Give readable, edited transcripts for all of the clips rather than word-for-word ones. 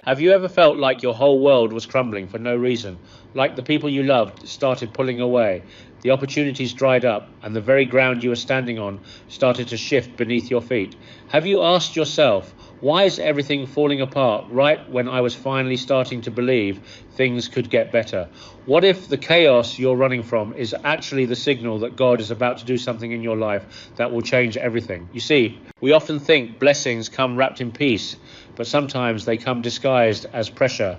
Have you ever felt like your whole world was crumbling for no reason? Like the people you loved started pulling away, the opportunities dried up, and the very ground you were standing on started to shift beneath your feet? Have you asked yourself, why is everything falling apart right when I was finally starting to believe things could get better? What if the chaos you're running from is actually the signal that God is about to do something in your life that will change everything? You see, we often think blessings come wrapped in peace, but sometimes they come disguised as pressure.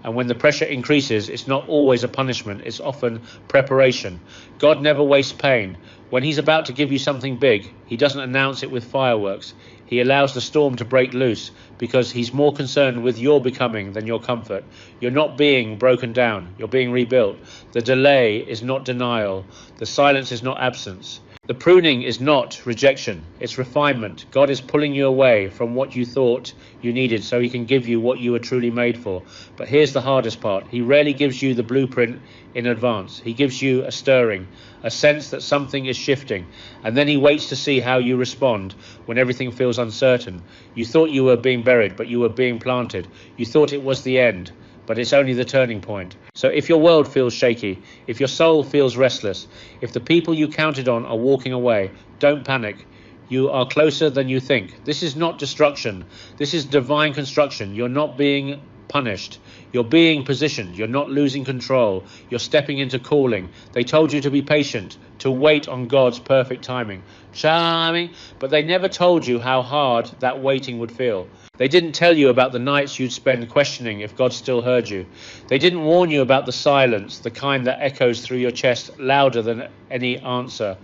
And when the pressure increases, it's not always a punishment, it's often preparation. God never wastes pain. When he's about to give you something big, he doesn't announce it with fireworks. He allows the storm to break loose because he's more concerned with your becoming than your comfort. You're not being broken down, you're being rebuilt. The delay is not denial. The silence is not absence. The pruning is not rejection, it's refinement. God is pulling you away from what you thought you needed so he can give you what you were truly made for. But here's the hardest part. He rarely gives you the blueprint in advance. He gives you a stirring, a sense that something is shifting, and then he waits to see how you respond when everything feels uncertain. You thought you were being buried, but you were being planted. You thought it was the end, but it's only the turning point. So if your world feels shaky, if your soul feels restless, if the people you counted on are walking away, don't panic. You are closer than you think. This is not destruction. This is divine construction. You're not being punished. You're being positioned. You're not losing control. You're stepping into calling. They told you to be patient, to wait on God's perfect timing. Charming, but they never told you how hard that waiting would feel. They didn't tell you about the nights you'd spend questioning if God still heard you. They didn't warn you about the silence, the kind that echoes through your chest louder than any answer.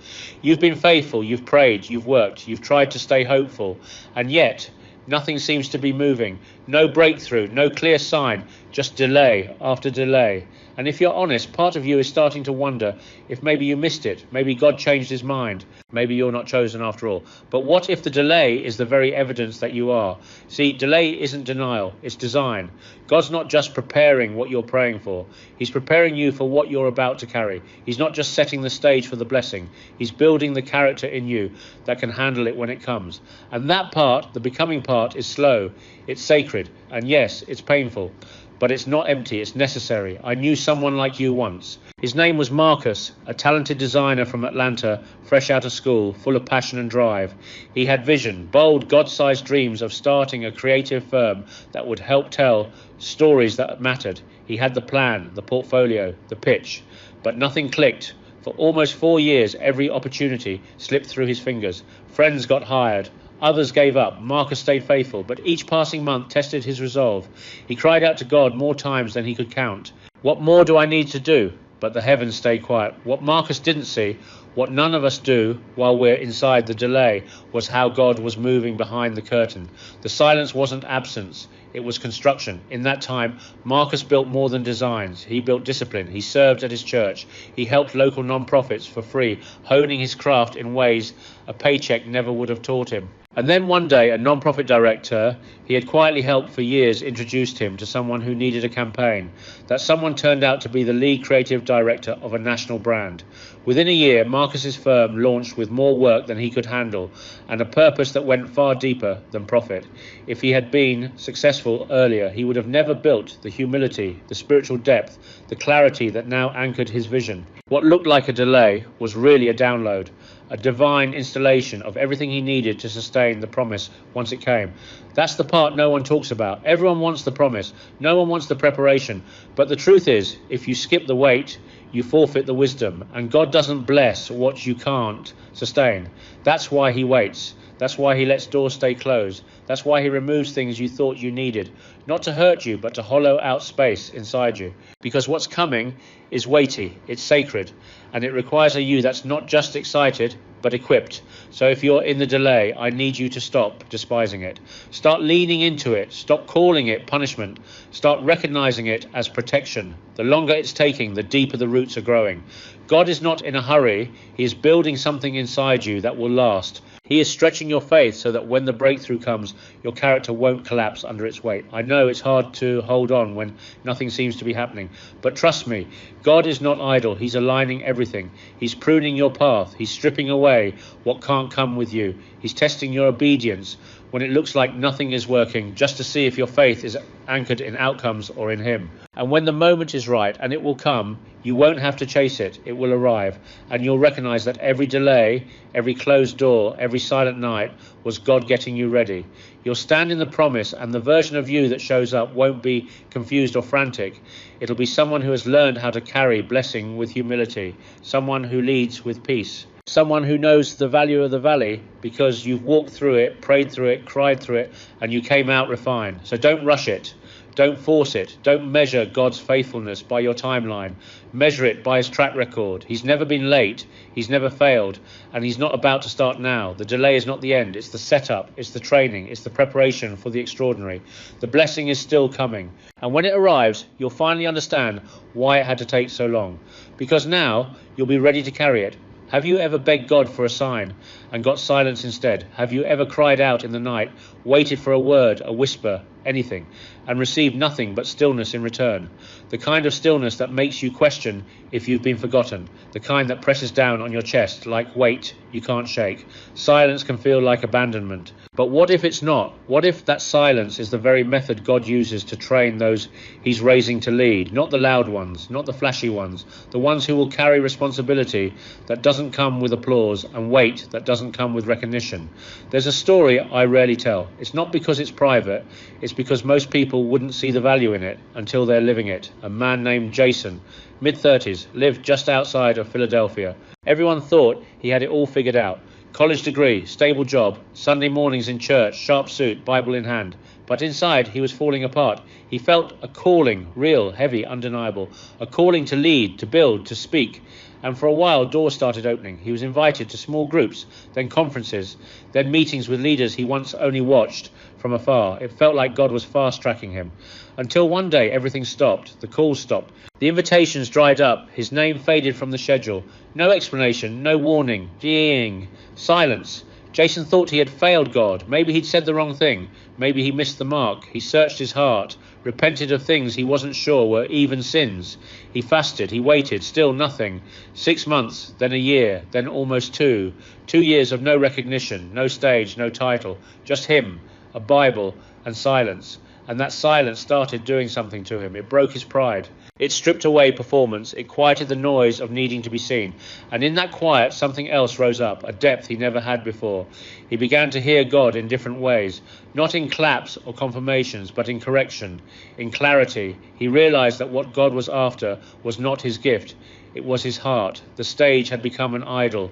You've been faithful, you've prayed, you've worked, you've tried to stay hopeful, and yet nothing seems to be moving. No breakthrough, no clear sign, just delay after delay. And if you're honest, part of you is starting to wonder if maybe you missed it, maybe God changed his mind, maybe you're not chosen after all. But what if the delay is the very evidence that you are? See, delay isn't denial, it's design. God's not just preparing what you're praying for, he's preparing you for what you're about to carry. He's not just setting the stage for the blessing, he's building the character in you that can handle it when it comes. And that part, the becoming part, is slow, it's sacred, and yes, it's painful. But it's not empty, it's necessary. I knew someone like you once. His name was Marcus, a talented designer from Atlanta, fresh out of school, full of passion and drive. He had vision, bold, God-sized dreams of starting a creative firm that would help tell stories that mattered. He had the plan, the portfolio, the pitch, but nothing clicked. For almost 4 years, every opportunity slipped through his fingers. Friends got hired. Others gave up. Marcus stayed faithful, but each passing month tested his resolve. He cried out to God more times than he could count. What more do I need to do? But the heavens stayed quiet. What Marcus didn't see, what none of us do while we're inside the delay, was how God was moving behind the curtain. The silence wasn't absence, it was construction. In that time, Marcus built more than designs. He built discipline. He served at his church. He helped local non-profits for free, honing his craft in ways a paycheck never would have taught him. And then one day, a non-profit director he had quietly helped for years introduced him to someone who needed a campaign. That someone turned out to be the lead creative director of a national brand. Within a year, Marcus's firm launched with more work than he could handle and a purpose that went far deeper than profit. If he had been successful earlier, he would have never built the humility, the spiritual depth, the clarity that now anchored his vision. What looked like a delay was really a download, a divine installation of everything he needed to sustain the promise once it came. That's the part no one talks about. Everyone wants the promise. No one wants the preparation. But the truth is, if you skip the wait, you forfeit the wisdom. And God doesn't bless what you can't sustain. That's why he waits. That's why he lets doors stay closed. That's why he removes things you thought you needed. Not to hurt you, but to hollow out space inside you. Because what's coming is weighty, it's sacred, and it requires a you that's not just excited, but equipped. So if you're in the delay, I need you to stop despising it. Start leaning into it. Stop calling it punishment. Start recognizing it as protection. The longer it's taking, the deeper the roots are growing. God is not in a hurry. He is building something inside you that will last. He is stretching your faith so that when the breakthrough comes, your character won't collapse under its weight. I know it's hard to hold on when nothing seems to be happening, but trust me, God is not idle. He's aligning everything. He's pruning your path. He's stripping away what can't come with you. He's testing your obedience. when it looks like nothing is working, just to see if your faith is anchored in outcomes or in Him. And when the moment is right, and it will come, you won't have to chase it, it will arrive, and you'll recognize that every delay, every closed door, every silent night was God getting you ready. You'll stand in the promise, and the version of you that shows up won't be confused or frantic. It'll be someone who has learned how to carry blessing with humility, someone who leads with peace, someone who knows the value of the valley because you've walked through it, prayed through it, cried through it, and you came out refined. So don't rush it. Don't force it. Don't measure God's faithfulness by your timeline. Measure it by His track record. He's never been late. He's never failed. And He's not about to start now. The delay is not the end. It's the setup. It's the training. It's the preparation for the extraordinary. The blessing is still coming. And when it arrives, you'll finally understand why it had to take so long. Because now you'll be ready to carry it. Have you ever begged God for a sign and got silence instead? Have you ever cried out in the night, waited for a word, a whisper, anything, and received nothing but stillness in return? The kind of stillness that makes you question if you've been forgotten, the kind that presses down on your chest like weight you can't shake. Silence can feel like abandonment. But what if it's not? What if that silence is the very method God uses to train those He's raising to lead? Not the loud ones, not the flashy ones, the ones who will carry responsibility that doesn't come with applause and weight that doesn't come with recognition. There's a story I rarely tell. It's not because it's private, it's because most people wouldn't see the value in it until they're living it. A man named Jason, mid-30s, lived just outside of Philadelphia. Everyone thought he had it all figured out. College degree, stable job, Sunday mornings in church, sharp suit, Bible in hand. But inside he was falling apart. He felt a calling, real, heavy, undeniable. A calling to lead, to build, to speak. And for a while doors started opening. He was invited to small groups, then conferences, then meetings with leaders he once only watched from afar. It felt like God was fast-tracking him. Until one day everything stopped. The calls stopped. The invitations dried up. His name faded from the schedule. No explanation, no warning. Ding. Silence. Jason thought he had failed God. Maybe he'd said the wrong thing. Maybe he missed the mark. He searched his heart, repented of things he wasn't sure were even sins. He fasted, he waited, still nothing. 6 months, then a year, then almost 2. 2 years of no recognition, no stage, no title. Just him, a Bible, and silence. And that silence started doing something to him. It broke his pride. It stripped away performance. It quieted the noise of needing to be seen. And in that quiet, something else rose up, a depth he never had before. He began to hear God in different ways, not in claps or confirmations, but in correction, in clarity. He realized that what God was after was not his gift. It was his heart. The stage had become an idol.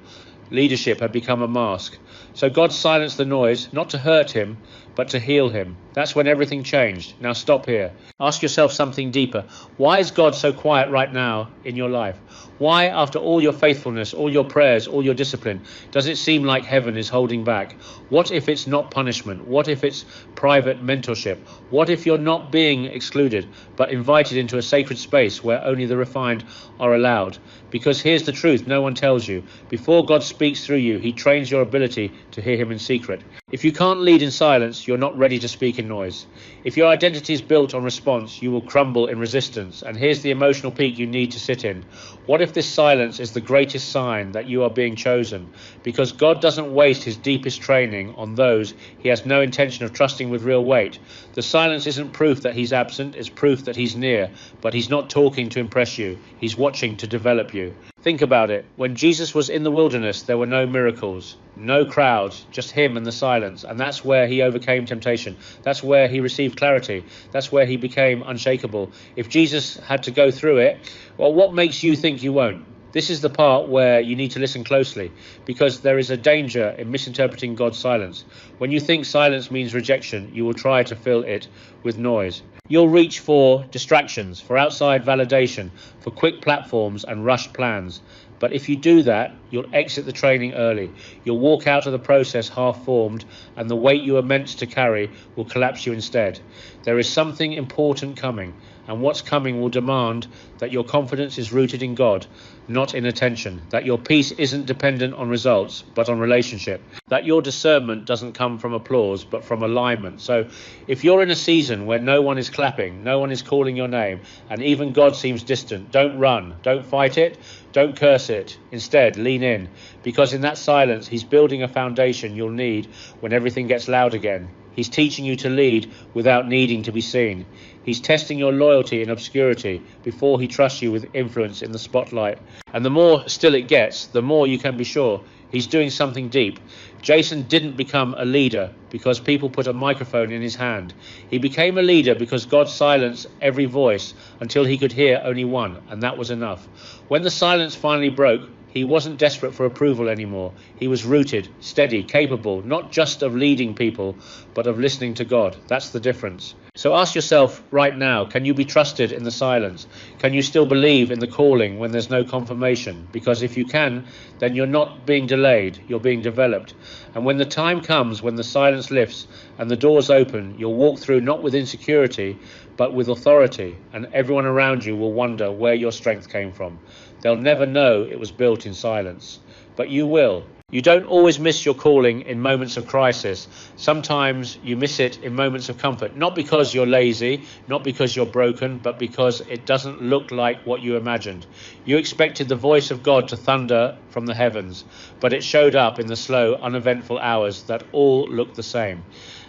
Leadership had become a mask. So God silenced the noise, not to hurt him, but to heal him. That's when everything changed. Now stop here. Ask yourself something deeper. Why is God so quiet right now in your life? Why, after all your faithfulness, all your prayers, all your discipline, does it seem like heaven is holding back? What if it's not punishment? What if it's private mentorship? What if you're not being excluded, but invited into a sacred space where only the refined are allowed? Because here's the truth no one tells you. Before God speaks through you, he trains your ability to hear him in secret. If you can't lead in silence, you're not ready to speak in noise. If your identity is built on response, you will crumble in resistance. And here's the emotional peak you need to sit in. What if this silence is the greatest sign that you are being chosen? Because God doesn't waste his deepest training on those he has no intention of trusting with real weight. The silence isn't proof that he's absent, it's proof that he's near. But he's not talking to impress you, he's watching to develop you. Think about it. When Jesus was in the wilderness, there were no miracles, no crowds, just him and the silence. And that's where he overcame temptation. That's where he received clarity. That's where he became unshakable. If Jesus had to go through it, well, what makes you think you won't? This is the part where you need to listen closely, because there is a danger in misinterpreting God's silence. When you think silence means rejection, you will try to fill it with noise. You'll reach for distractions, for outside validation, for quick platforms and rushed plans. But if you do that, you'll exit the training early. You'll walk out of the process half-formed, and the weight you are meant to carry will collapse you instead. There is something important coming, and what's coming will demand that your confidence is rooted in God, not in attention, that your peace isn't dependent on results, but on relationship, that your discernment doesn't come from applause, but from alignment. So if you're in a season where no one is clapping, no one is calling your name, and even God seems distant, don't run, don't fight it, don't curse it. Instead, lean in, because in that silence, he's building a foundation you'll need when everything gets loud again. He's teaching you to lead without needing to be seen. He's testing your loyalty in obscurity before he trusts you with influence in the spotlight. And the more still it gets, the more you can be sure he's doing something deep. Jason didn't become a leader because people put a microphone in his hand. He became a leader because God silenced every voice until he could hear only one, and that was enough. When the silence finally broke, he wasn't desperate for approval anymore. He was rooted, steady, capable, not just of leading people, but of listening to God. That's the difference. So ask yourself right now, can you be trusted in the silence? Can you still believe in the calling when there's no confirmation? Because if you can, then you're not being delayed, you're being developed. And when the time comes, when the silence lifts and the doors open, you'll walk through not with insecurity, but with authority. And everyone around you will wonder where your strength came from. They'll never know it was built in silence, but you will. You don't always miss your calling in moments of crisis. Sometimes you miss it in moments of comfort, not because you're lazy, not because you're broken, but because it doesn't look like what you imagined. You expected the voice of God to thunder from the heavens, but it showed up in the slow, uneventful hours that all looked the same.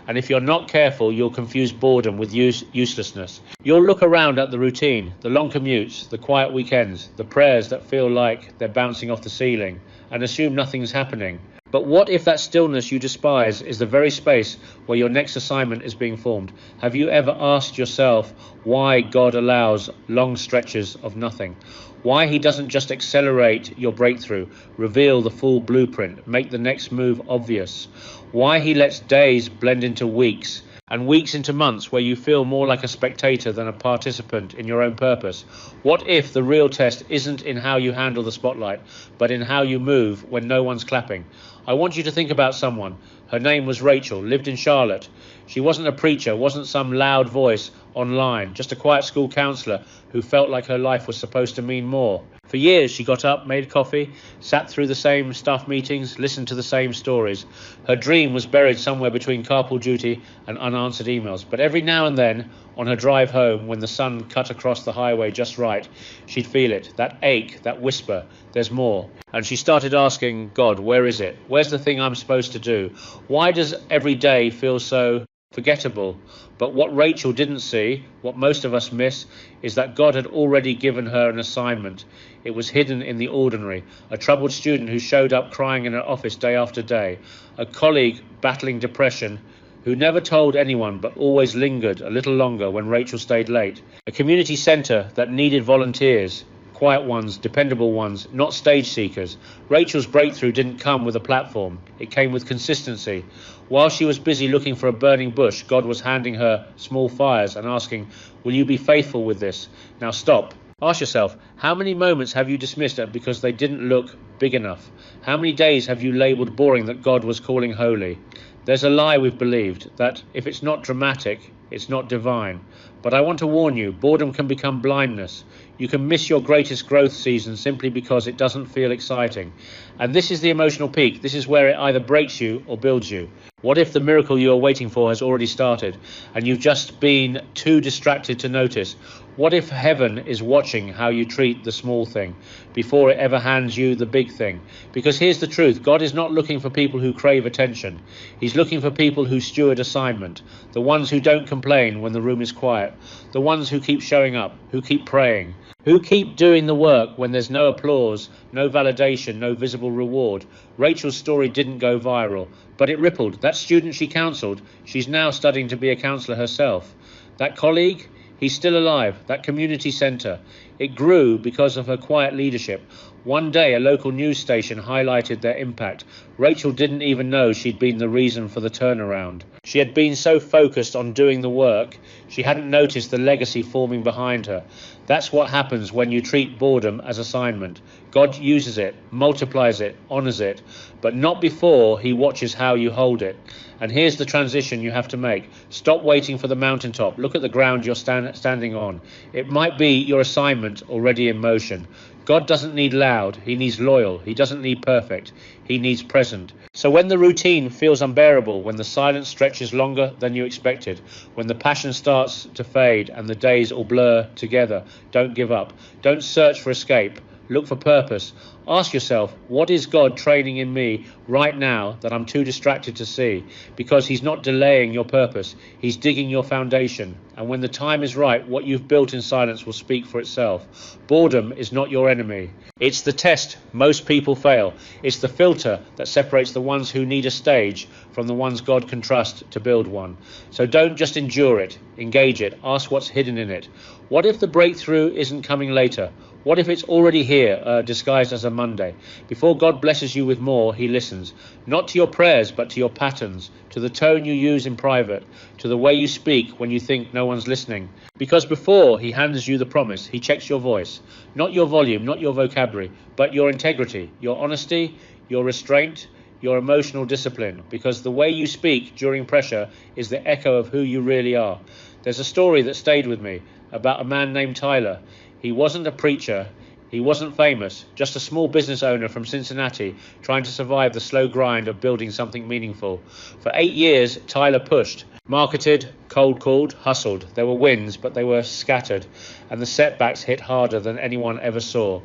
And if you're not careful, you'll confuse boredom with uselessness. You'll look around at the routine, the long commutes, the quiet weekends, the prayers that feel like they're bouncing off the ceiling, and assume nothing's happening. But what if that stillness you despise is the very space where your next assignment is being formed? Have you ever asked yourself why God allows long stretches of nothing? Why he doesn't just accelerate your breakthrough, reveal the full blueprint, make the next move obvious? Why he lets days blend into weeks and weeks into months where you feel more like a spectator than a participant in your own purpose? What if the real test isn't in how you handle the spotlight, but in how you move when no one's clapping? I want you to think about someone. Her name was Rachel, lived in Charlotte. She wasn't a preacher, wasn't some loud voice online, just a quiet school counsellor who felt like her life was supposed to mean more. For years she got up, made coffee, sat through the same staff meetings, listened to the same stories. Her dream was buried somewhere between carpool duty and unanswered emails. But every now and then, on her drive home, when the sun cut across the highway just right, she'd feel it, that ache, that whisper, there's more. And she started asking God, where is it? Where's the thing I'm supposed to do? Why does every day feel so forgettable? But what Rachel didn't see, what most of us miss, is that God had already given her an assignment. It was hidden in the ordinary. A troubled student who showed up crying in her office day after day. A colleague battling depression who never told anyone but always lingered a little longer when Rachel stayed late. A community centre that needed volunteers. Quiet ones, dependable ones, not stage seekers. Rachel's breakthrough didn't come with a platform. It came with consistency. While she was busy looking for a burning bush, God was handing her small fires and asking, will you be faithful with this? Now stop. Ask yourself, how many moments have you dismissed because they didn't look big enough? How many days have you labelled boring that God was calling holy? There's a lie we've believed, that if it's not dramatic, it's not divine. But I want to warn you, boredom can become blindness. You can miss your greatest growth season simply because it doesn't feel exciting. And this is the emotional peak. This is where it either breaks you or builds you. What if the miracle you're waiting for has already started and you've just been too distracted to notice? What if heaven is watching how you treat the small thing before it ever hands you the big thing? Because here's the truth, God is not looking for people who crave attention. He's looking for people who steward assignment, the ones who don't complain when the room is quiet, the ones who keep showing up, who keep praying, who keep doing the work when there's no applause, no validation, no visible reward. Rachel's story didn't go viral, but it rippled. That student she counselled, she's now studying to be a counsellor herself. That colleague, he's still alive. That community centre, it grew because of her quiet leadership. One day, a local news station highlighted their impact. Rachel didn't even know she'd been the reason for the turnaround. She had been so focused on doing the work, she hadn't noticed the legacy forming behind her. That's what happens when you treat boredom as assignment. God uses it, multiplies it, honors it, but not before he watches how you hold it. And here's the transition you have to make. Stop waiting for the mountaintop. Look at the ground you're standing on. It might be your assignment already in motion. God doesn't need loud, he needs loyal. He doesn't need perfect, he needs present. So when the routine feels unbearable, when the silence stretches longer than you expected, when the passion starts to fade and the days all blur together, don't give up. Don't search for escape. Look for purpose. Ask yourself, what is God training in me right now that I'm too distracted to see? Because he's not delaying your purpose, he's digging your foundation. And when the time is right, what you've built in silence will speak for itself. Boredom is not your enemy. It's the test most people fail. It's the filter that separates the ones who need a stage from the ones God can trust to build one. So don't just endure it, engage it, ask what's hidden in it. What if the breakthrough isn't coming later? What if it's already here, disguised as a Monday? Before God blesses you with more, he listens. Not to your prayers, but to your patterns, to the tone you use in private, to the way you speak when you think no one's listening. Because before he hands you the promise, he checks your voice. Not your volume, not your vocabulary, but your integrity, your honesty, your restraint, your emotional discipline. Because the way you speak during pressure is the echo of who you really are. There's a story that stayed with me about a man named Tyler. He wasn't a preacher, he wasn't famous, just a small business owner from Cincinnati trying to survive the slow grind of building something meaningful. For 8 years, Tyler pushed, marketed, cold called, hustled. There were wins, but they were scattered, and the setbacks hit harder than anyone ever saw.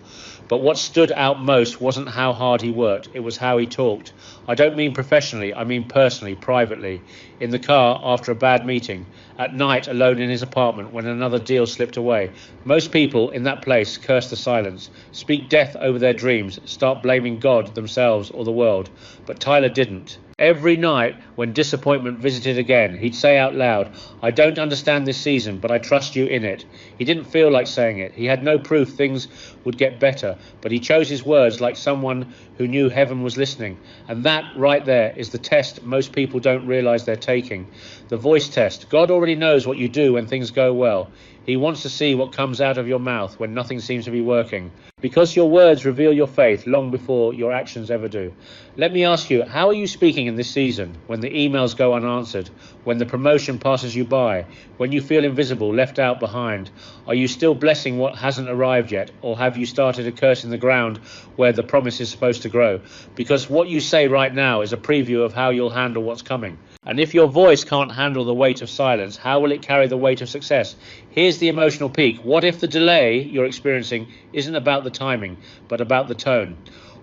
But what stood out most wasn't how hard he worked, it was how he talked. I don't mean professionally, I mean personally, privately. In the car after a bad meeting, at night alone in his apartment when another deal slipped away. Most people in that place curse the silence, speak death over their dreams, start blaming God, themselves, or the world. But Tyler didn't. Every night, when disappointment visited again, he'd say out loud, I don't understand this season, but I trust you in it. He didn't feel like saying it. He had no proof things would get better, but he chose his words like someone who knew heaven was listening. And that right there is the test most people don't realize they're taking. The voice test. God already knows what you do when things go well. He wants to see what comes out of your mouth when nothing seems to be working. Because your words reveal your faith long before your actions ever do. Let me ask you, how are you speaking in this season? When the emails go unanswered? When the promotion passes you by? When you feel invisible, left out behind? Are you still blessing what hasn't arrived yet? Or have you started cursing the ground where the promise is supposed to grow? Because what you say right now is a preview of how you'll handle what's coming. And if your voice can't handle the weight of silence, how will it carry the weight of success? Here's the emotional peak. What if the delay you're experiencing isn't about the timing, but about the tone?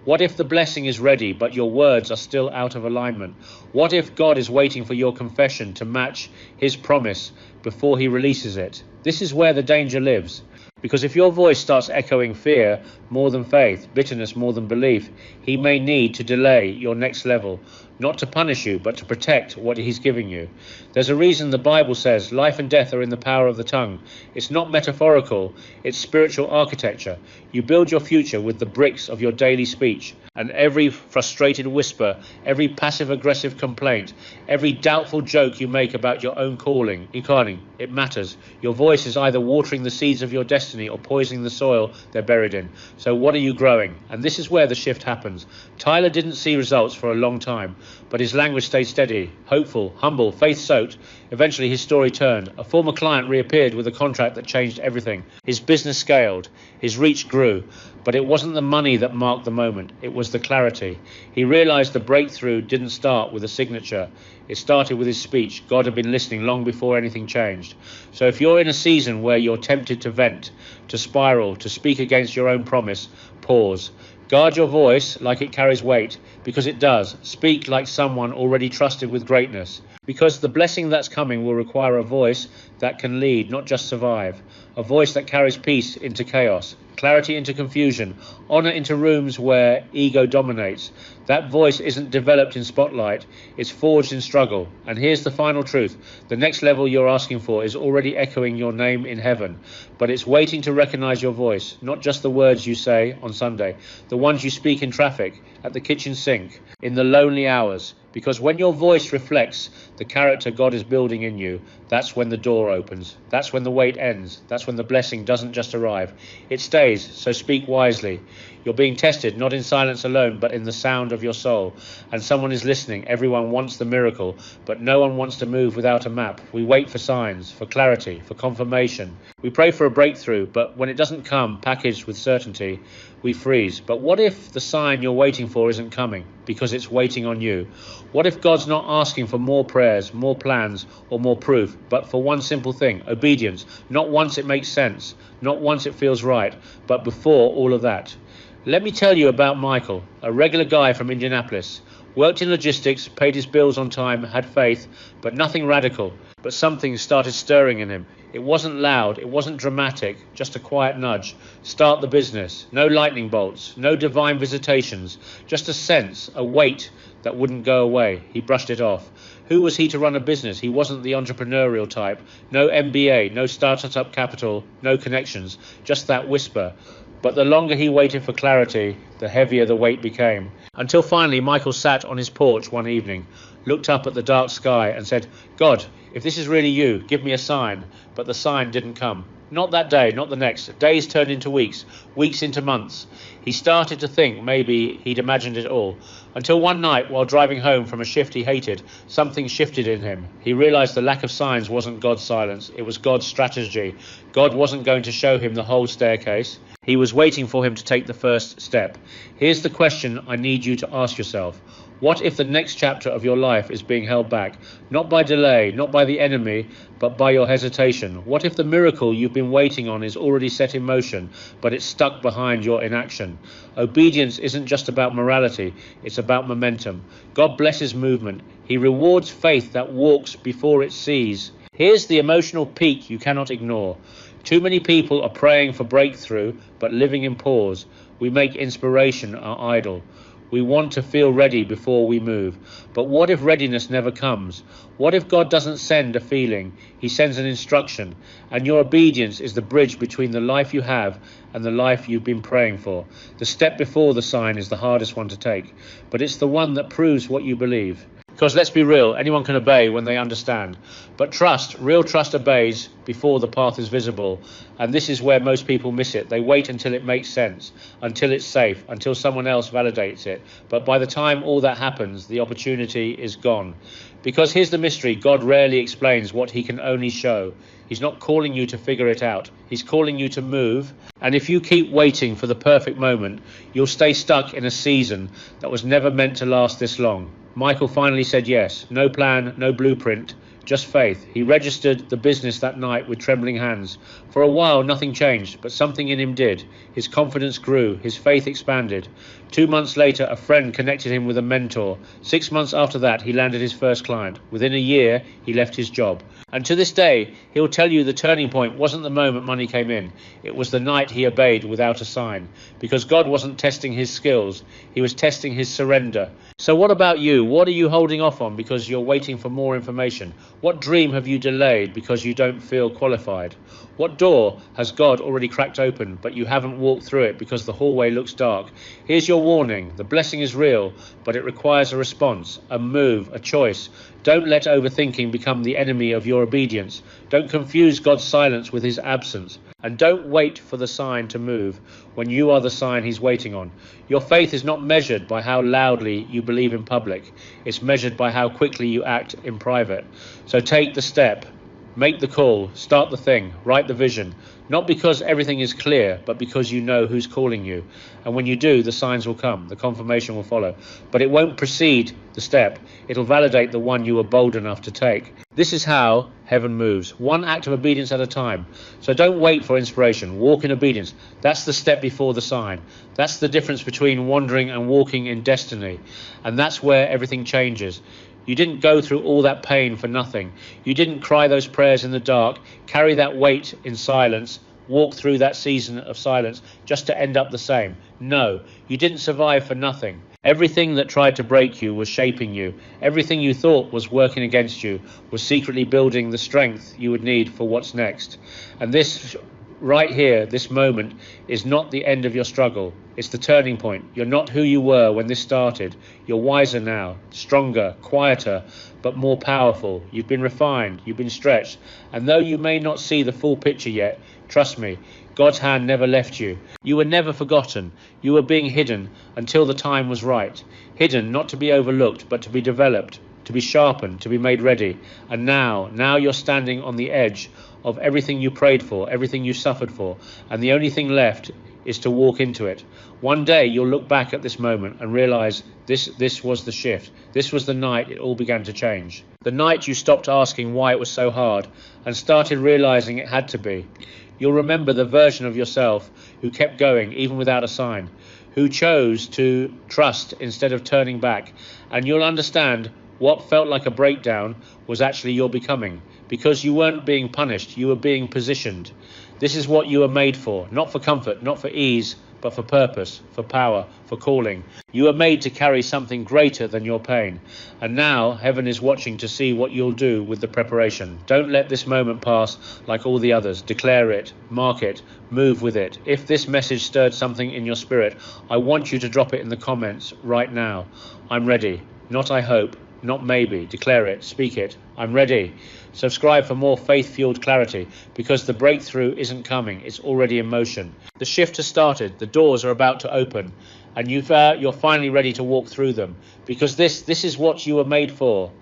What if the blessing is ready, but your words are still out of alignment? What if God is waiting for your confession to match his promise before he releases it? This is where the danger lives. Because if your voice starts echoing fear more than faith, bitterness more than belief, he may need to delay your next level, not to punish you, but to protect what he's giving you. There's a reason the Bible says life and death are in the power of the tongue. It's not metaphorical, it's spiritual architecture. You build your future with the bricks of your daily speech. And every frustrated whisper, every passive-aggressive complaint, every doubtful joke you make about your own calling, it matters. Your voice is either watering the seeds of your destiny or poisoning the soil they're buried in. So what are you growing? And this is where the shift happens. Tyler didn't see results for a long time, but his language stayed steady, hopeful, humble, faith-soaked. Eventually his story turned. A former client reappeared with a contract that changed everything. His business scaled. His reach grew. But it wasn't the money that marked the moment. It was the clarity. He realized the breakthrough didn't start with a signature. It started with his speech. God had been listening long before anything changed. So if you're in a season where you're tempted to vent, to spiral, to speak against your own promise, pause. Guard your voice like it carries weight, because it does. Speak like someone already trusted with greatness. Because the blessing that's coming will require a voice that can lead, not just survive. A voice that carries peace into chaos. clarity into confusion, honor into rooms where ego dominates. That voice isn't developed in spotlight, it's forged in struggle. And here's the final truth. The next level you're asking for is already echoing your name in heaven, but it's waiting to recognize your voice, not just the words you say on Sunday, the ones you speak in traffic, at the kitchen sink, in the lonely hours. Because when your voice reflects the character God is building in you, that's when the door opens. That's when the wait ends. That's when the blessing doesn't just arrive. It stays, so speak wisely. You're being tested, not in silence alone, but in the sound of your soul. And someone is listening. Everyone wants the miracle, but no one wants to move without a map. We wait for signs, for clarity, for confirmation. We pray for a breakthrough, but when it doesn't come packaged with certainty, we freeze. But what if the sign you're waiting for isn't coming because it's waiting on you? What if God's not asking for more prayers, more plans, or more proof, but for one simple thing, obedience? Not once it makes sense, not once it feels right, but before all of that. Let me tell you about Michael, a regular guy from Indianapolis. Worked in logistics, paid his bills on time, had faith, but nothing radical. But something started stirring in him. It wasn't loud, it wasn't dramatic, just a quiet nudge. Start the business. No lightning bolts, no divine visitations, just a sense, a weight that wouldn't go away. He brushed it off. Who was he to run a business? He wasn't the entrepreneurial type. No MBA, no startup capital, no connections, just that whisper. But the longer he waited for clarity, the heavier the weight became. Until finally Michael sat on his porch one evening, looked up at the dark sky and said, God, if this is really you, give me a sign. But the sign didn't come. Not that day, not the next. Days turned into weeks, weeks into months. He started to think maybe he'd imagined it all. Until one night, while driving home from a shift he hated, something shifted in him. He realized the lack of signs wasn't God's silence, it was God's strategy. God wasn't going to show him the whole staircase. He was waiting for him to take the first step. Here's the question I need you to ask yourself. What if the next chapter of your life is being held back, not by delay, not by the enemy, but by your hesitation? What if the miracle you've been waiting on is already set in motion, but it's stuck behind your inaction? Obedience isn't just about morality, it's about momentum. God blesses movement. He rewards faith that walks before it sees. Here's the emotional peak you cannot ignore. Too many people are praying for breakthrough, but living in pause. We make inspiration our idol. We want to feel ready before we move. But what if readiness never comes? What if God doesn't send a feeling? He sends an instruction. And your obedience is the bridge between the life you have and the life you've been praying for. The step before the sign is the hardest one to take. But it's the one that proves what you believe. Because let's be real, anyone can obey when they understand. But trust, real trust obeys before the path is visible. And this is where most people miss it. They wait until it makes sense, until it's safe, until someone else validates it. But by the time all that happens, the opportunity is gone. Because here's the mystery, God rarely explains what he can only show. He's not calling you to figure it out. He's calling you to move. And if you keep waiting for the perfect moment, you'll stay stuck in a season that was never meant to last this long. Michael finally said yes. No plan, no blueprint, just faith. He registered the business that night with trembling hands. For a while, nothing changed, but something in him did. His confidence grew, his faith expanded. 2 months later, a friend connected him with a mentor. 6 months after that, he landed his first client. Within a year, he left his job. And to this day, he'll tell you the turning point wasn't the moment money came in. It was the night he obeyed without a sign. Because God wasn't testing his skills, he was testing his surrender. So what about you? What are you holding off on because you're waiting for more information? What dream have you delayed because you don't feel qualified? What door has God already cracked open, but you haven't walked through it because the hallway looks dark? Here's your warning. The blessing is real, but it requires a response, a move, a choice. Don't let overthinking become the enemy of your obedience. Don't confuse God's silence with his absence. And don't wait for the sign to move when you are the sign he's waiting on. Your faith is not measured by how loudly you believe in public. It's measured by how quickly you act in private. So take the step. Make the call, start the thing, write the vision, not because everything is clear, but because you know who's calling you. And when you do, the signs will come, the confirmation will follow. But it won't precede the step, it'll validate the one you were bold enough to take. This is how heaven moves, one act of obedience at a time. So don't wait for inspiration, walk in obedience. That's the step before the sign. That's the difference between wandering and walking in destiny. And that's where everything changes. You didn't go through all that pain for nothing. You didn't cry those prayers in the dark, carry that weight in silence, walk through that season of silence just to end up the same. No, you didn't survive for nothing. Everything that tried to break you was shaping you. Everything you thought was working against you was secretly building the strength you would need for what's next. And this right here, this moment, is not the end of your struggle. It's the turning point. You're not who you were when this started. You're wiser now, stronger, quieter, but more powerful. You've been refined, you've been stretched. And though you may not see the full picture yet, trust me, God's hand never left you. You were never forgotten. You were being hidden until the time was right. Hidden not to be overlooked, but to be developed, to be sharpened, to be made ready. And now you're standing on the edge of everything you prayed for, everything you suffered for, and the only thing left is to walk into it. One day you'll look back at this moment and realize this was the shift. This was the night it all began to change. The night you stopped asking why it was so hard and started realizing it had to be. You'll remember the version of yourself who kept going even without a sign, who chose to trust instead of turning back, and you'll understand what felt like a breakdown was actually your becoming, because you weren't being punished, you were being positioned. This is what you were made for, not for comfort, not for ease, but for purpose, for power, for calling. You were made to carry something greater than your pain. And now heaven is watching to see what you'll do with the preparation. Don't let this moment pass like all the others. Declare it, mark it, move with it. If this message stirred something in your spirit, I want you to drop it in the comments right now. I'm ready, not I hope, not maybe. Declare it, speak it. I'm ready. Subscribe for more faith-fueled clarity, because the breakthrough isn't coming, it's already in motion. The shift has started, the doors are about to open, and you're finally ready to walk through them, because this is what you were made for.